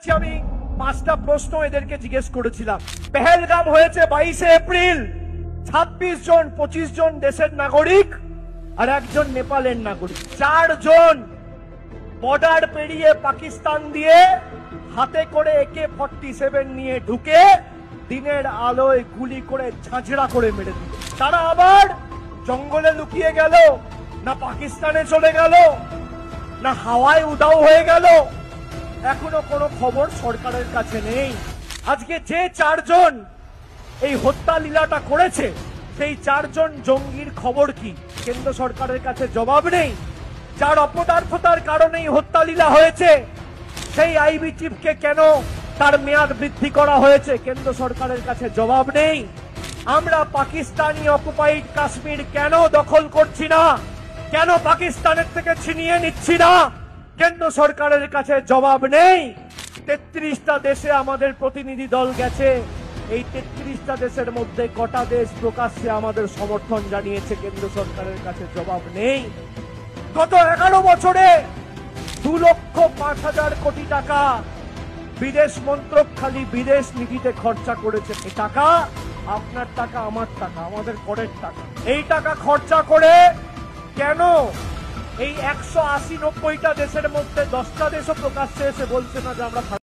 আমি 5টা প্রশ্ন এদেরকে জিজ্ঞেস করেছিলাম। পেহেলগাম হয়েছে 22শে এপ্রিল, 26 জন 25 জন দেশের নাগরিক আর একজন নেপালের নাগরিক, 4 জন বর্ডার পেরিয়ে পাকিস্তান দিয়ে হাতে করে AK-47 নিয়ে ঢুকে দিনের আলোয় গুলি করে ঝাঁঝরা করে মেরে দিল। তারা আবার জঙ্গলে লুকিয়ে গেল, না পাকিস্তানে চলে গেল, না হাওয়ায় উধাও হয়ে গেল, এখনো কোনো খবর সরকারের কাছে নেই। আজকে যে 4 জন এই হত্যা লীলাটা করেছে, সেই 4 জন জঙ্গির খবর কি? কেন্দ্র সরকারের কাছে জবাব নেই। যার অপদার্থতার কারণেই হত্যা লীলা হয়েছে, সেই আইবি চিফকে কেন তার মেয়াদ বৃদ্ধি করা হয়েছে? কেন্দ্র সরকারের কাছে জবাব নেই। আমরা পাকিস্তানি অকুপাইড কাশ্মীর কেন দখল করছি না, কেন পাকিস্তানের থেকে ছিনিয়ে নিচ্ছি না? কেন্দ্র সরকারের কাছে জবাব নেই। 33টা দেশে আমাদের প্রতিনিধি দল গেছে, এই 33টা দেশের মধ্যে কটা দেশ প্রকাশ্যে আমাদের সমর্থন জানিয়েছে? কেন্দ্র সরকারের কাছে জবাব নেই। গত 11 বছরে 2,05,000 কোটি টাকা বিদেশ মন্ত্রক খালি বিদেশ নীতিতে খরচা করেছে। এই টাকা আপনার টাকা, আমার টাকা, আমাদের করের টাকা। এই টাকা খরচা করে কেন এই 180-90টা দেশের মধ্যে 10টা দেশও প্রকাশ্যে এসে বলছে না যে আমরা